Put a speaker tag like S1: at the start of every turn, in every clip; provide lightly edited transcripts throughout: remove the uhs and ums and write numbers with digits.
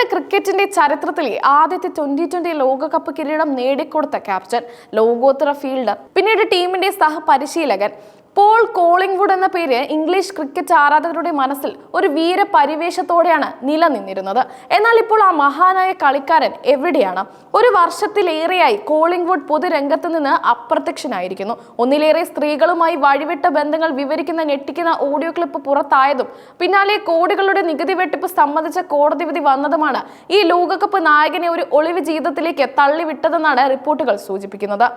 S1: England ക്രിക്കറ്റിന്റെ ചരിത്രത്തിലെ ആദ്യത്തെ 2020 ലോകകപ്പ് കിരീടം നേടിക്കൊടുത്ത ക്യാപ്റ്റൻ, ലോകോത്തര ഫീൽഡർ, പിന്നീട് ടീമിന്റെ സഹപരിശീലകൻ പോൾ കോളിംഗ്വുഡ് എന്ന പേര് ഇംഗ്ലീഷ് ക്രിക്കറ്റ് ആരാധകരുടെ മനസ്സിൽ ഒരു വീരപരിവേഷത്തോടെയാണ് നിലനിന്നിരുന്നത്. എന്നാൽ ഇപ്പോൾ ആ മഹാനായ കളിക്കാരൻ എവിടെയാണ്? ഒരു വർഷത്തിലേറെയായി കോളിംഗ്വുഡ് പൊതുരംഗത്ത് നിന്ന് അപ്രത്യക്ഷനായിരിക്കുന്നു. ഒന്നിലേറെ സ്ത്രീകളുമായി വഴിവിട്ട ബന്ധങ്ങൾ വിവരിക്കുന്ന ഞെട്ടിക്കുന്ന ഓഡിയോ ക്ലിപ്പ് പുറത്തായതും പിന്നാലെ കോടികളുടെ നികുതി വെട്ടിപ്പ് സംബന്ധിച്ച കോടതി വിധി വന്നതുമാണ് ഈ ലോകകപ്പ് നായകനെ ഒരു ഒളിവ് ജീവിതത്തിലേക്ക് തള്ളിവിട്ടതെന്നാണ് റിപ്പോർട്ടുകൾ സൂചിപ്പിക്കുന്നത്.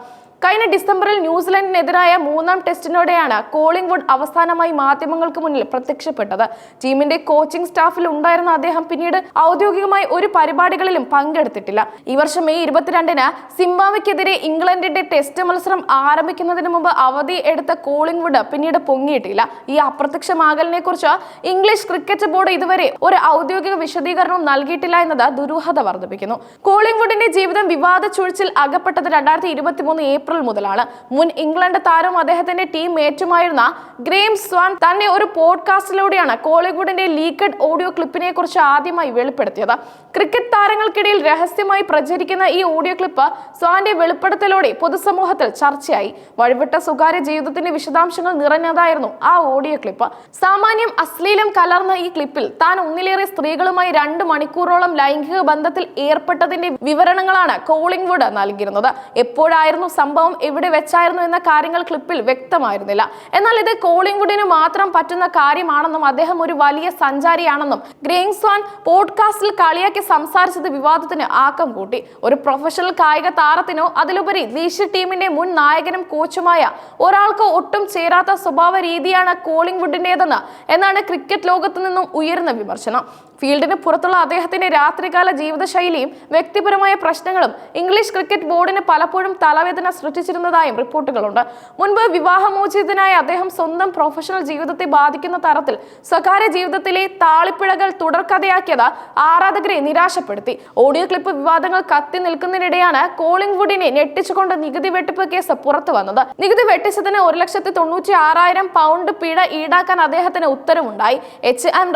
S1: കഴിഞ്ഞ ഡിസംബറിൽ ന്യൂസിലൻഡിനെതിരായ 3-ാം ടെസ്റ്റിനോടെയാണ് കോളിംഗ്വുഡ് അവസാനമായി മാധ്യമങ്ങൾക്ക് മുന്നിൽ പ്രത്യക്ഷപ്പെട്ടത്. ടീമിന്റെ കോച്ചിംഗ് സ്റ്റാഫിൽ ഉണ്ടായിരുന്ന അദ്ദേഹം പിന്നീട് ഔദ്യോഗികമായി ഒരു പരിപാടികളിലും പങ്കെടുത്തിട്ടില്ല. ഈ വർഷം മെയ് 22-ന് സിംബാബ്വെക്കെതിരെ ഇംഗ്ലണ്ടിന്റെ ടെസ്റ്റ് മത്സരം ആരംഭിക്കുന്നതിന് മുമ്പ് അവധി എടുത്ത കോളിംഗ്വുഡ് പിന്നീട് പൊങ്ങിയിട്ടില്ല. ഈ അപ്രത്യക്ഷമാകലിനെ കുറിച്ച് ഇംഗ്ലീഷ് ക്രിക്കറ്റ് ബോർഡ് ഇതുവരെ ഒരു ഔദ്യോഗിക വിശദീകരണവും നൽകിയിട്ടില്ല എന്നത് ദുരൂഹത വർദ്ധിപ്പിക്കുന്നു. കോളിംഗ്വുഡിന്റെ ജീവിതം വിവാദ ചുഴിച്ചിൽ അകപ്പെട്ടത് 2023 ഏപ്രിൽ മുതലാണ്. മുൻ ഇംഗ്ലണ്ട് താരവും അദ്ദേഹത്തിന്റെ ടീം മേറ്റുമായിരുന്ന ഗ്രേം സ്വാൻ തന്നെ ഒരു പോഡ്കാസ്റ്റിലൂടെയാണ് കോളിംഗ്വുഡിന്റെ ലീക്കഡ് ഓഡിയോ ക്ലിപ്പിനെ കുറിച്ച് ആദ്യമായി വെളിപ്പെടുത്തിയത്. ക്രിക്കറ്റ് താരങ്ങൾക്കിടയിൽ രഹസ്യമായി പ്രചരിക്കുന്ന ഈ ഓഡിയോ ക്ലിപ്പ് സ്വാന്റെ വെളിപ്പെടുത്തലോടെ പൊതുസമൂഹത്തിൽ ചർച്ചയായി. വഴിവിട്ട സ്വകാര്യ ജീവിതത്തിന്റെ വിശദാംശങ്ങൾ നിറഞ്ഞതായിരുന്നു ആ ഓഡിയോ ക്ലിപ്പ്. സാമാന്യം അശ്ലീലം കലർന്ന ഈ ക്ലിപ്പിൽ താൻ ഒന്നിലേറെ സ്ത്രീകളുമായി 2 മണിക്കൂറോളം ലൈംഗിക ബന്ധത്തിൽ ഏർപ്പെട്ടതിന്റെ വിവരണങ്ങളാണ് കോളിംഗ്വുഡ് നൽകിയിരുന്നത്. എപ്പോഴായിരുന്നു സംഭവം, എവിടെ വെച്ചായിരുന്നു എന്ന കാര്യങ്ങൾ ക്ലിപ്പിൽ വ്യക്തമായിരുന്നില്ല. എന്നാൽ ഇത് കോളിംഗ്വുഡിന് മാത്രം പറ്റുന്ന കാര്യമാണെന്നും അദ്ദേഹം ഒരു വലിയ സഞ്ചാരിയാണെന്നും ഗ്രേം സ്വാൻ പോഡ്കാസ്റ്റിൽ കളിയാക്കി സംസാരിച്ചത് വിവാദത്തിന് ആക്കം കൂട്ടി. ഒരു പ്രൊഫഷണൽ കായിക താരത്തിനോ അതിലുപരി ദേശീയ ടീമിന്റെ മുൻ നായകനും കോച്ചുമായ ഒരാൾക്ക് ഒട്ടും ചേരാത്ത സ്വഭാവ രീതിയാണ് കോളിംഗ്വുഡിന്റേതെന്ന് എന്നാണ് ക്രിക്കറ്റ് ലോകത്തു നിന്നും ഉയരുന്ന വിമർശനം. ഫീൽഡിന് പുറത്തുള്ള അദ്ദേഹത്തിന്റെ രാത്രികാല ജീവിതശൈലിയും വ്യക്തിപരമായ പ്രശ്നങ്ങളും ഇംഗ്ലീഷ് ക്രിക്കറ്റ് ബോർഡിന് പലപ്പോഴും തലവേദന സൃഷ്ടിച്ചിരുന്നതായും റിപ്പോർട്ടുകളുണ്ട്. മുൻപ് വിവാഹമോചിതനായ അദ്ദേഹം സ്വന്തം പ്രൊഫഷണൽ ജീവിതത്തെ ബാധിക്കുന്ന തരത്തിൽ സ്വകാര്യ ജീവിതത്തിലെ താളിപ്പിഴകൾ തുടർക്കഥയാക്കിയത് ആരാധകരെ നിരാശപ്പെടുത്തി. ഓഡിയോ ക്ലിപ്പ് വിവാദങ്ങൾ കത്തി നിൽക്കുന്നതിനിടെയാണ് കോളിംഗ്വുഡിനെ ഞെട്ടിച്ചുകൊണ്ട് നികുതി വെട്ടിപ്പ് കേസ് പുറത്തു വന്നത്. നികുതി വെട്ടിച്ചതിന് £196,000 പിഴ ഈടാക്കാൻ അദ്ദേഹത്തിന് ഉത്തരവുണ്ടായി.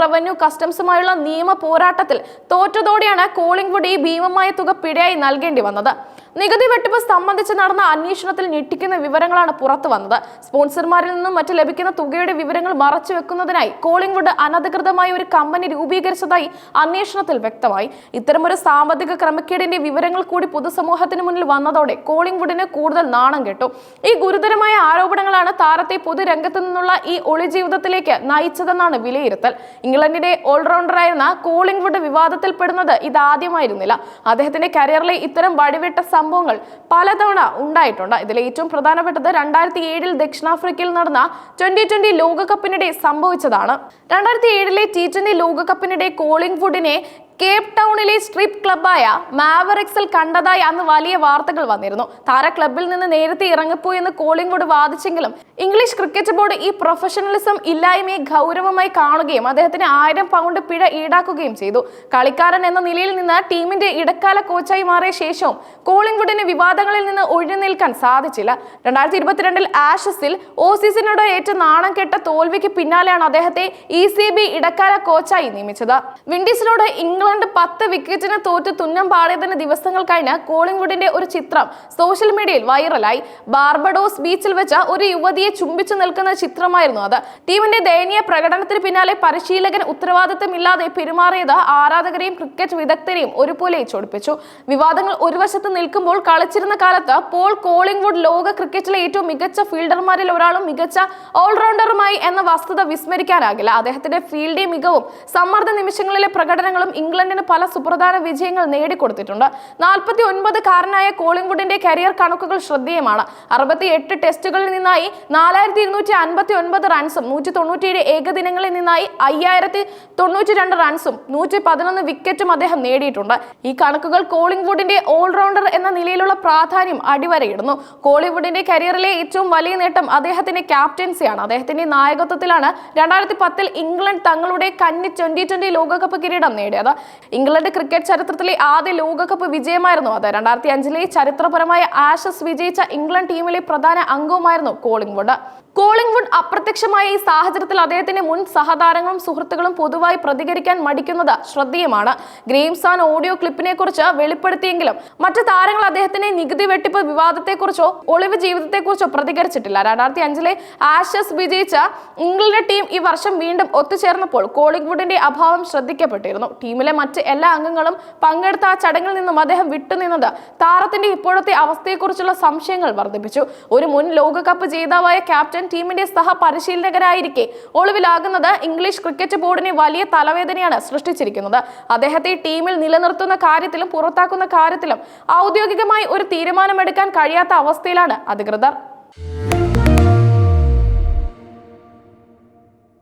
S1: റവന്യൂ കസ്റ്റംസുമായുള്ള നിയമ പോരാട്ടത്തിൽ തോറ്റതോടെയാണ് കോളിംഗ്വുഡ് ഈ ഭീമമായ തുക പിഴയായി നൽകേണ്ടി വന്നത്. നികുതി വെട്ടിപ്പ് സംബന്ധിച്ച് നടന്ന അന്വേഷണത്തിൽ ഞെട്ടിക്കുന്ന വിവരങ്ങളാണ് പുറത്തു വന്നത്. സ്പോൺസർമാരിൽ നിന്നും മറ്റ് ലഭിക്കുന്ന തുകയുടെ വിവരങ്ങൾ മറച്ചു വെക്കുന്നതിനായി കോളിംഗ്വുഡ് അനധികൃതമായി ഒരു കമ്പനി രൂപീകരിച്ചതായി അന്വേഷണത്തിൽ വ്യക്തമായി. ഇത്തരമൊരു സാമ്പത്തിക ക്രമക്കേടിന്റെ വിവരങ്ങൾ കൂടി പൊതുസമൂഹത്തിന് മുന്നിൽ വന്നതോടെ കോളിംഗ്വുഡിന് കൂടുതൽ നാണം കെട്ടു. ഈ ഗുരുതരമായ ആരോപണങ്ങളാണ് താരത്തെ പൊതുരംഗത്തു നിന്നുള്ള ഈ ഒളിജീവിതത്തിലേക്ക് നയിച്ചതെന്നാണ് വിലയിരുത്തൽ. ഇംഗ്ലണ്ടിന്റെ ഓൾറൗണ്ടറായിരുന്ന കോളിംഗ്വുഡ് വിവാദത്തിൽപ്പെടുന്നത് ഇതാദ്യമായിരുന്നില്ല. അദ്ദേഹത്തിന്റെ കരിയറിലെ ഇത്തരം വഴിവിട്ട സംഭവങ്ങൾ പലതവണ ഉണ്ടായിട്ടുണ്ട്. ഇതിൽ ഏറ്റവും പ്രധാനപ്പെട്ടത് 2007 ദക്ഷിണാഫ്രിക്കയിൽ നടന്ന 2020 ലോകകപ്പിനിടെ സംഭവിച്ചതാണ്. 2007 T20 ലോകകപ്പിനിടെ കോളിംഗ്വുഡിനെ കേപ്പ് ടൗണിലെ സ്ട്രിപ്പ് ക്ലബായ മാവറിക്സിൽ കണ്ടതായി അന്ന് വലിയ വാർത്തകൾ വന്നിരുന്നു. താര ക്ലബിൽ നിന്ന് നേരത്തെ ഇറങ്ങിപ്പോയി എന്ന് കോളിംഗ്വുഡ് വാദിച്ചെങ്കിലും ഇംഗ്ലീഷ് ക്രിക്കറ്റ് ബോർഡ് ഈ പ്രൊഫഷണലിസം ഇല്ലായ്മയെ ഗൗരവമായി കാണുകയും അദ്ദേഹത്തിന് £1,000 പിഴ ഈടാക്കുകയും ചെയ്തു. കളിക്കാരൻ എന്ന നിലയിൽ നിന്ന് ടീമിന്റെ ഇടക്കാല കോച്ചായി മാറിയ ശേഷവും കോളിംഗ്വുഡിന് വിവാദങ്ങളിൽ നിന്ന് ഒഴിഞ്ഞു നിൽക്കാൻ സാധിച്ചില്ല. 2022 ആഷസിൽ ഓസീസിനോട് ഏറ്റ നാണം കെട്ട തോൽവിക്ക് പിന്നാലെയാണ് അദ്ദേഹത്തെ ECB ഇടക്കാല കോച്ചായി നിയമിച്ചത്. വിൻഡീസിനോട് ഇംഗ്ലണ്ട് 10 വിക്കറ്റിന് തോറ്റ് തുന്നം പാടിയതിന് ദിവസങ്ങൾ കഴിഞ്ഞ് കോളിംഗ്വുഡിന്റെ ഒരു ചിത്രം സോഷ്യൽ മീഡിയയിൽ വൈറലായി. ബാർബഡോസ് ബീച്ചിൽ വെച്ച് ഒരു യുവതിയെ ചുംബിച്ചു നിൽക്കുന്ന ചിത്രമായിരുന്നു അത്. ടീമിന്റെ ദയനീയ പ്രകടനത്തിന് പിന്നാലെ പരിശീലകൻ ഉത്തരവാദിത്തമില്ലാതെ പെരുമാറിയത് ആരാധകരെയും ക്രിക്കറ്റ് വിദഗ്ധരെയും ഒരുപോലെ ചൊടിപ്പിച്ചു. വിവാദങ്ങൾ ഒരു വശത്ത് നിൽക്കുമ്പോൾ കളിച്ചിരുന്ന കാലത്ത് പോൾ കോളിംഗ്വുഡ് ലോക ക്രിക്കറ്റിലെ ഏറ്റവും മികച്ച ഫീൽഡർമാരിൽ ഒരാളും മികച്ച ഓൾറൗണ്ടറുമായി എന്ന വസ്തുത വിസ്മരിക്കാനാകില്ല. അദ്ദേഹത്തിന്റെ ഫീൽഡിംഗ് മികവും സമ്മർദ്ദ നിമിഷങ്ങളിലെ പ്രകടനങ്ങളും ഇംഗ്ലണ്ടിന് പല സുപ്രധാന വിജയങ്ങൾ നേടിക്കൊടുത്തിട്ടുണ്ട്. 49-കാരനായ കോളിംഗ്വുഡിന്റെ കരിയർ കണക്കുകൾ ശ്രദ്ധേയമാണ്. 68 ടെസ്റ്റുകളിൽ നിന്നായി 4259 റൺസും 197 ഏകദിനങ്ങളിൽ നിന്നായി 5092 റൺസും 111 വിക്കറ്റും അദ്ദേഹം നേടിയിട്ടുണ്ട്. ഈ കണക്കുകൾ കോളിംഗ്വുഡിന്റെ ഓൾറൗണ്ടർ എന്ന നിലയിലുള്ള പ്രാധാന്യം അടിവരയിടുന്നു. കോളിംഗ്വുഡിന്റെ കരിയറിലെ ഏറ്റവും വലിയ നേട്ടം അദ്ദേഹത്തിന്റെ ക്യാപ്റ്റൻസിയാണ്. അദ്ദേഹത്തിന്റെ നായകത്വത്തിലാണ് 2010 ഇംഗ്ലണ്ട് തങ്ങളുടെ കന്നി 2020 ലോകകപ്പ് കിരീടം നേടിയത്. ഇംഗ്ലണ്ട് ക്രിക്കറ്റ് ചരിത്രത്തിലെ ആദ്യ ലോകകപ്പ് വിജയമായിരുന്നു അത്. 2005 ചരിത്രപരമായ ആഷസ് വിജയിച്ച ഇംഗ്ലണ്ട് ടീമിലെ പ്രധാന അംഗവുമായിരുന്നു കോളിംഗ്വുഡ്. കോളിംഗ്വുഡ് അപ്രത്യക്ഷമായ ഈ സാഹചര്യത്തിൽ അദ്ദേഹത്തിന്റെ മുൻ സഹതാരങ്ങളും സുഹൃത്തുക്കളും പൊതുവായി പ്രതികരിക്കാൻ മടിക്കുന്നത് ശ്രദ്ധേയമാണ്. ഗ്രേംസാൻ ഓഡിയോ ക്ലിപ്പിനെ കുറിച്ച് വെളിപ്പെടുത്തിയെങ്കിലും മറ്റു താരങ്ങൾ അദ്ദേഹത്തിന്റെ നികുതി വെട്ടിപ്പ് വിവാദത്തെക്കുറിച്ചോ ഒളിവ് ജീവിതത്തെക്കുറിച്ചോ പ്രതികരിച്ചിട്ടില്ല. 2005 ആഷസ് വിജയിച്ച ഇംഗ്ലണ്ട് ടീം ഈ വർഷം വീണ്ടും ഒത്തുചേർന്നപ്പോൾ കോളിംഗ്വുഡിന്റെ അഭാവം ശ്രദ്ധിക്കപ്പെട്ടിരുന്നു. ടീമിലെ മറ്റ് എല്ലാ അംഗങ്ങളും പങ്കെടുത്ത ആ ചടങ്ങിൽ നിന്നും അദ്ദേഹം വിട്ടുനിന്നത് താരത്തിന്റെ ഇപ്പോഴത്തെ അവസ്ഥയെക്കുറിച്ചുള്ള സംശയങ്ങൾ വർദ്ധിപ്പിച്ചു. ഒരു മുൻ ലോകകപ്പ് ജേതാവായ ക്യാപ്റ്റൻ ടീമിന്റെ സഹപരിശീലകരായിരിക്കെ ഒളിവിലാകുന്നത് ഇംഗ്ലീഷ് ക്രിക്കറ്റ് ബോർഡിനെ വലിയ തലവേദനയാണ് സൃഷ്ടിച്ചിരിക്കുന്നത്. അദ്ദേഹത്തെ ടീമിൽ നിലനിർത്തുന്ന കാര്യത്തിലും പുറത്താക്കുന്ന കാര്യത്തിലും ഔദ്യോഗികമായി ഒരു തീരുമാനമെടുക്കാൻ കഴിയാത്ത അവസ്ഥയിലാണ് അധികൃതർ.